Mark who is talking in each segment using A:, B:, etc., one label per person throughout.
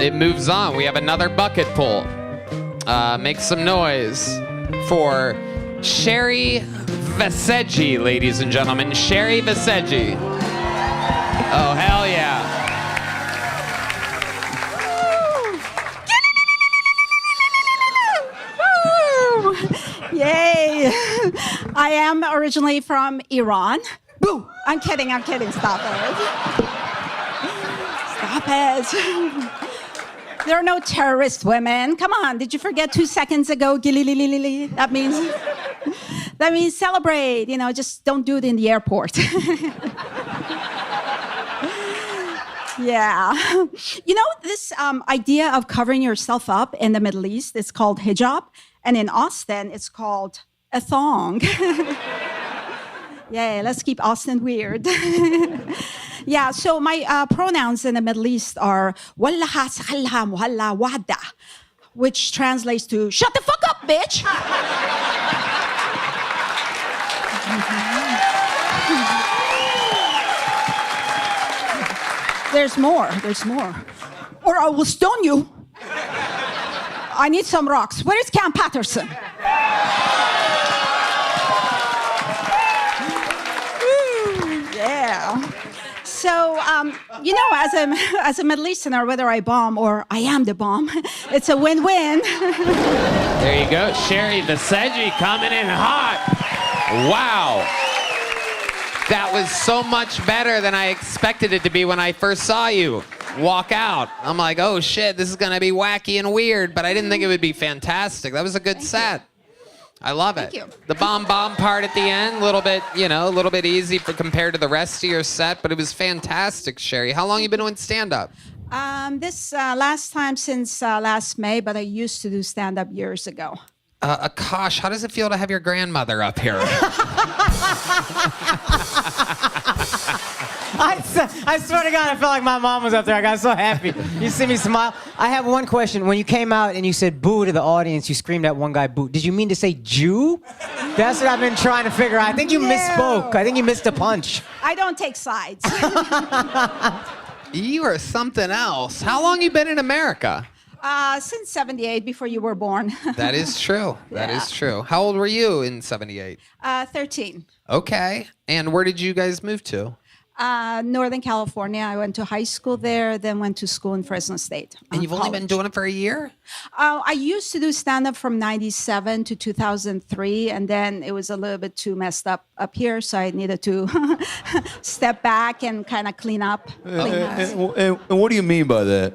A: it moves on. We have another bucket pull. Make some noise for Sherry Vaseggi, ladies and gentlemen. Sherry Vaseggi. Oh, hell yeah.
B: Yay! I am originally from Iran. Boo! I'm kidding. Stop it. Stop it. There are no terrorist women. Come on. Did you forget 2 seconds ago? Gililililili? That means celebrate. You know, just don't do it in the airport. Yeah. You know, this idea of covering yourself up in the Middle East is called hijab. And in Austin, it's called a thong. Yay, let's keep Austin weird. Yeah, so my pronouns in the Middle East are wallaha sakhallaha muhalla wahda, which translates to shut the fuck up, bitch. There's more. Or I will stone you. I need some rocks. Where is Cam Patterson? Yeah. So, you know, as a Middle Easterner, whether I bomb or I am the bomb, it's a win-win.
A: There you go. Sherry Vaseggi coming in hot. Wow. That was so much better than I expected it to be when I first saw you walk out. I'm like, oh shit, this is gonna be wacky and weird, but I didn't think it would be fantastic. That was a good set. I love it.
B: Thank you.
A: The bomb part at the end, a little bit easy compared to the rest of your set, but it was fantastic, Sherry. How long you been doing stand-up?
B: This last time since last May, but I used to do stand-up years ago.
A: Akash, how does it feel to have your grandmother up here?
C: I swear to God, I felt like my mom was up there. I got so happy. You see me smile. I have one question. When you came out and you said boo to the audience, you screamed at one guy boo. Did you mean to say Jew? That's what I've been trying to figure out. I think you misspoke. I think you missed a punch.
B: I don't take sides.
A: You are something else. How long you been in America?
B: Since 78, before you were born.
A: That is true. That is true. How old were you in 78?
B: 13.
A: Okay. And where did you guys move to?
B: Northern California. I went to high school there, then went to school in Fresno State.
A: And you've only been doing it for a year?
B: I used to do stand-up from 97 to 2003, and then it was a little bit too messed up here, so I needed to step back and kind of clean up.
D: And what do you mean by that?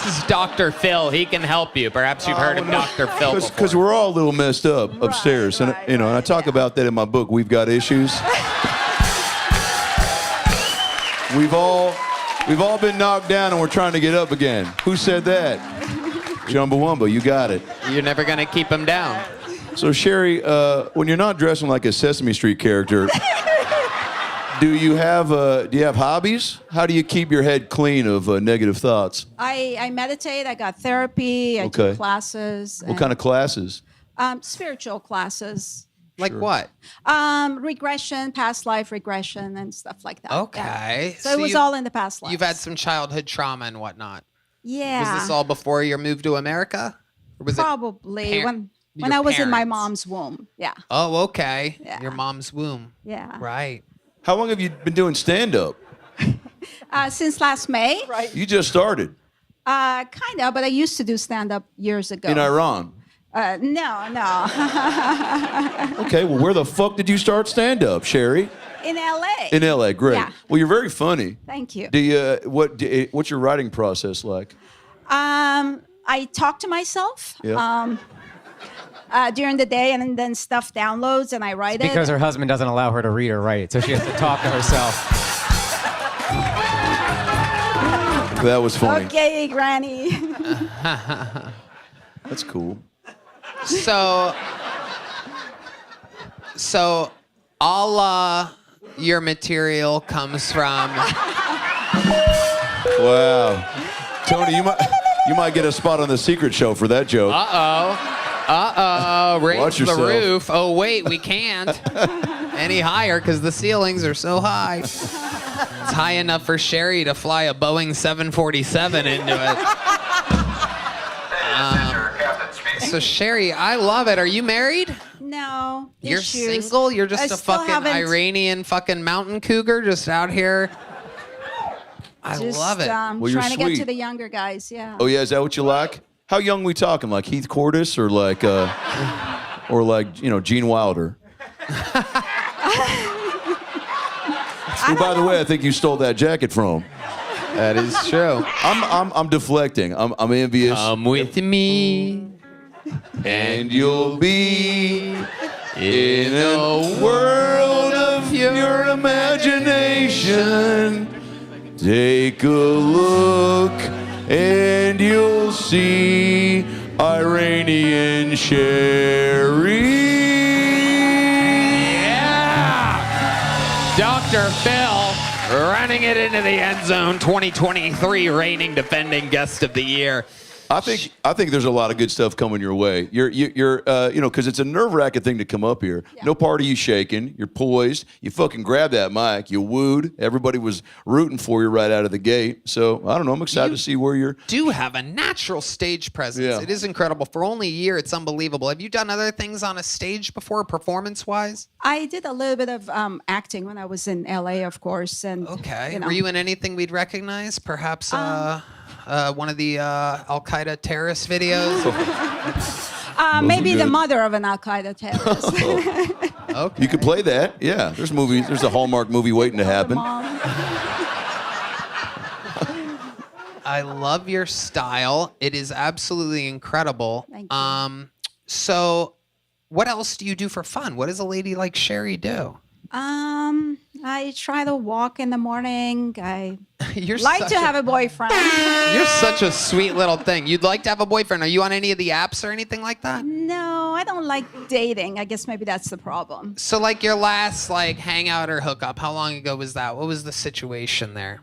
A: This is Dr. Phil. He can help you. Perhaps you've heard of Dr. Phil before.
D: Because we're all a little messed up upstairs, and and I talk about that in my book. We've got issues. We've all been knocked down, and we're trying to get up again. Who said that? Chumbawamba, you got it.
A: You're never gonna keep him down.
D: So Sherry, when you're not dressing like a Sesame Street character, do you have hobbies? How do you keep your head clean of negative thoughts?
B: I meditate. I got therapy. I do classes.
D: What kind of classes?
B: Spiritual classes.
A: Like what?
B: Regression, past life regression, and stuff like that.
A: Okay.
B: Yeah. So it was all in the past life.
A: You've had some childhood trauma and whatnot.
B: Yeah.
A: Was this all before your move to America? Or was
B: Probably
A: it
B: when I was in my
A: parents?
B: mom's womb. Yeah.
A: Oh, okay.
B: Yeah.
A: Your mom's womb.
B: Yeah.
A: Right.
D: How long have you been doing stand-up?
B: Since last May.
D: Right. You just started.
B: Kind of, but I used to do stand-up years ago.
D: In Iran.
B: No.
D: Okay, well, where the fuck did you start stand-up, Sherry?
B: In L.A.
D: In L.A., great.
B: Yeah.
D: Well, you're very funny.
B: Thank you.
D: Do you what's your writing process like?
B: I talk to myself
D: Yeah.
B: during the day, and then stuff downloads, and I write it.
C: Because her husband doesn't allow her to read or write, so she has to talk to herself.
D: That was funny.
B: Okay, Granny.
D: That's cool.
A: So all your material comes from.
D: Wow. Tony, you might get a spot on the Secret Show for that joke.
A: Raise
D: Watch
A: the
D: yourself.
A: roof. Oh wait, we can't any higher because the ceilings are so high. It's high enough for Sherry to fly a Boeing 747 into it. So Sherry, I love it. Are you married?
B: No.
A: You're
B: issues.
A: single? You're just
B: I
A: a
B: still
A: fucking
B: haven't-
A: Iranian fucking mountain cougar just out here. I
B: Just,
A: love it.
D: Well, you're
B: trying to get
D: sweet.
B: to the younger guys, yeah.
D: Oh yeah, is that what you like? How young we talking? Like Heath Cordes or like Gene Wilder? Who, by the way, I think you stole that jacket from.
A: That is true.
D: I'm deflecting. I'm envious.
A: Come with me,
D: And you'll be in a world of your imagination. Take a look and you'll see Iranian Sherry.
A: Yeah! Dr. Phil running it into the end zone, 2023 reigning defending guest of the year.
D: I think there's a lot of good stuff coming your way. You're because it's a nerve-wracking thing to come up here.
B: Yeah.
D: No part of you shaking. You're poised. You fucking grabbed that mic. You wooed. Everybody was rooting for you right out of the gate. So I don't know. I'm excited to see where you're.
A: Do have a natural stage presence.
D: Yeah.
A: It is incredible. For only a year, it's unbelievable. Have you done other things on a stage before, performance-wise?
B: I did a little bit of acting when I was in LA, of course. And,
A: Okay.
B: you know.
A: Were you in anything we'd recognize? Perhaps one of the Al Qaeda terrorist videos?
B: Maybe
D: good.
B: the mother of an Al Qaeda terrorist.
A: Okay.
D: You could play that. Yeah. There's movies. There's a Hallmark movie waiting to happen.
B: Mom.
A: I love your style. It is absolutely incredible.
B: Thank you.
A: So what else do you do for fun? What does a lady like Sherry do?
B: I try to walk in the morning. I
A: You're
B: like
A: such
B: to have a boyfriend.
A: You're such a sweet little thing. You'd like to have a boyfriend. Are you on any of the apps or anything like that?
B: No, I don't like dating. I guess maybe that's the problem.
A: So like your last like hangout or hookup, how long ago was that? What was the situation there?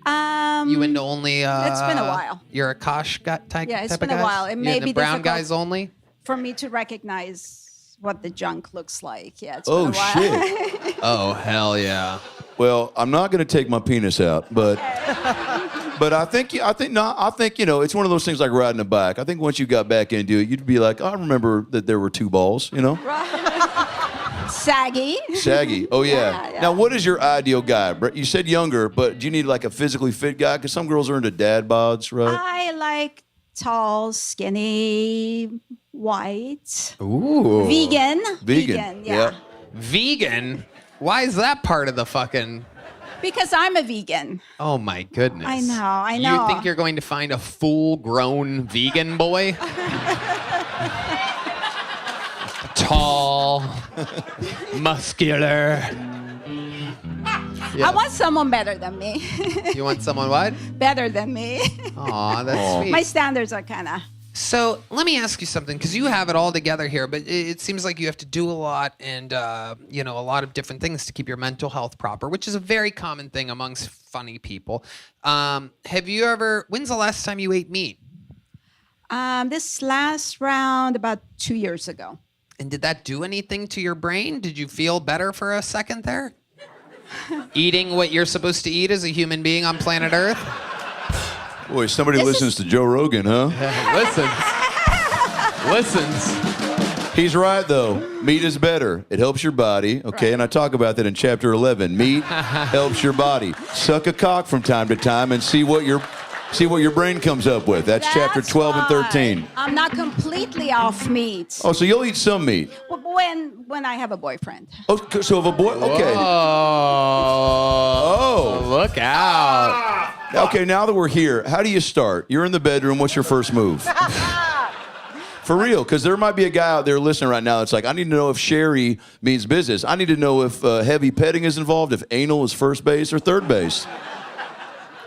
A: You into only
B: It's been a while.
A: You're a Kosh type
B: Yeah, it's
A: type
B: been
A: of
B: a
A: guys?
B: while. It
A: You're
B: may
A: the
B: be
A: brown
B: difficult.
A: guys only?
B: For me to recognize what the junk looks like. Yeah, it's
D: Oh
B: been a while.
D: shit.
A: Oh hell yeah.
D: Well, I'm not going to take my penis out, but I think it's one of those things like riding a bike. I think once you got back into it, you'd be like, I remember that there were two balls, you know?
B: Saggy.
D: Saggy. Oh yeah.
B: Yeah.
D: Now, what is your ideal guy? Brett? You said younger, but do you need like a physically fit guy? Because some girls are into dad bods, right?
B: I like tall, skinny, white,
A: Ooh.
B: vegan.
D: Vegan.
B: Yeah.
A: Vegan? Why is that part of the fucking...
B: Because I'm a vegan.
A: Oh my goodness.
B: I know.
A: You think you're going to find a full-grown vegan boy? Tall, muscular.
B: I want someone better than me.
A: You want someone what?
B: Better than me.
A: Aw, that's sweet.
B: My standards are kind of.
A: So let me ask you something, because you have it all together here, but it seems like you have to do a lot and a lot of different things to keep your mental health proper, which is a very common thing amongst funny people. Have you ever? When's the last time you ate meat?
B: This last round, about 2 years ago.
A: And did that do anything to your brain? Did you feel better for a second there? Eating what you're supposed to eat as a human being on planet Earth?
D: Boy, somebody
B: This
D: listens to Joe Rogan, huh?
A: Listens.
D: He's right, though. Meat is better. It helps your body, okay?
B: Right.
D: And I talk about that in chapter 11. Meat helps your body. Suck a cock from time to time and see what your brain comes up with. That's chapter 12 and 13.
B: why I'm not completely off meat.
D: Oh, so you'll eat some meat.
B: When I have a boyfriend.
D: Oh, so if a boy, okay.
A: Oh, look out.
D: Okay, now that we're here, how do you start? You're in the bedroom. What's your first move? For real, because there might be a guy out there listening right now that's like, I need to know if Sherry means business. I need to know if heavy petting is involved, if anal is first base or third base.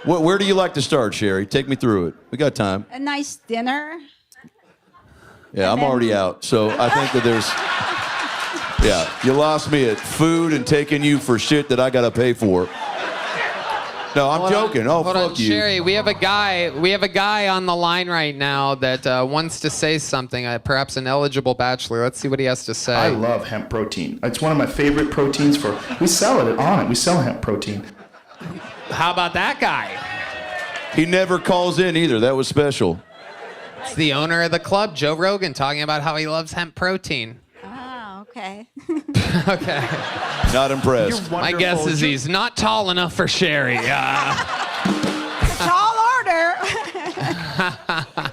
D: Where do you like to start, Sherry? Take me through it. We got time.
B: A nice dinner.
D: Yeah, I'm
B: then-
D: already out. So I think that there's... Yeah, you lost me at food and taking you for shit that I got to pay for. No, I'm joking. Oh,
A: Hold
D: fuck
A: on,
D: you.
A: Sherry. We have a guy on the line right now that wants to say something. Perhaps an eligible bachelor. Let's see what he has to say.
E: I love hemp protein. It's one of my favorite proteins we sell it on it. We sell hemp protein.
A: How about that guy?
D: He never calls in either. That was special.
A: It's the owner of the club, Joe Rogan, talking about how he loves hemp protein.
B: Oh, okay.
A: Okay.
D: Not impressed.
A: My guess is he's not tall enough for Sherry.
B: Tall order.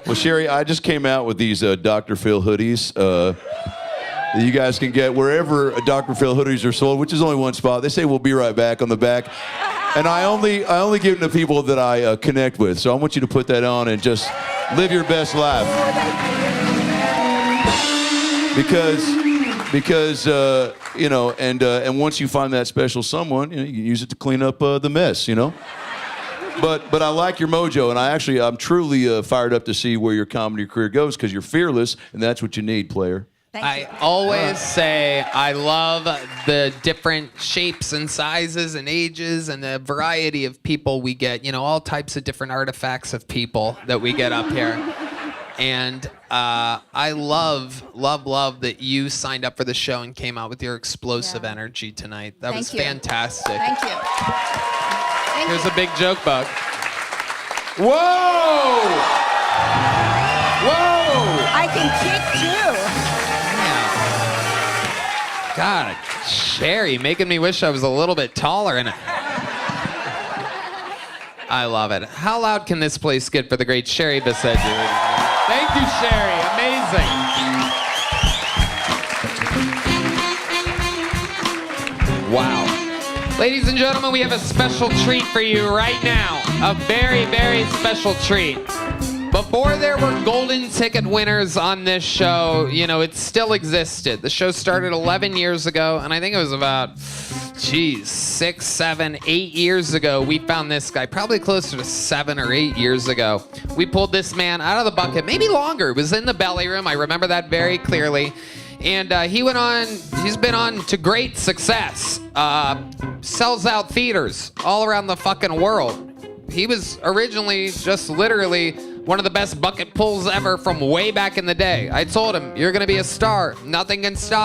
D: Well, Sherry, I just came out with these Dr. Phil hoodies. That you guys can get wherever Dr. Phil hoodies are sold, which is only one spot. They say we'll be right back on the back. And I only give them to people that I connect with. So I want you to put that on and just live your best life. Because you know, and once you find that special someone, you know, you can use it to clean up the mess, you know. But I like your mojo, and I'm truly fired up to see where your comedy career goes because you're fearless, and that's what you need, player.
B: Thank you.
A: I always say I love the different shapes and sizes and ages and the variety of people we get. You know, all types of different artifacts of people that we get up here. And I love that you signed up for the show and came out with your explosive energy tonight. That was
B: Thank you.
A: fantastic.
B: Thank you. Thank
A: Here's
B: you.
A: a big joke bug.
D: Whoa! Whoa!
B: I can kick too.
A: God, Sherry, making me wish I was a little bit taller. And I love it. How loud can this place get for the great Sherry Baseggio? Thank you, Sherry. Amazing. Wow. Ladies and gentlemen, we have a special treat for you right now. A very, very special treat. Before there were golden ticket winners on this show, you know, it still existed. The show started 11 years ago, and I think it was about, 6, 7, 8 years ago, we found this guy, probably closer to 7 or 8 years ago. We pulled this man out of the bucket, maybe longer. It was in the belly room. I remember that very clearly. And he's been on to great success. Sells out theaters all around the fucking world. He was originally just literally one of the best bucket pulls ever from way back in the day. I told him, you're going to be a star. Nothing can stop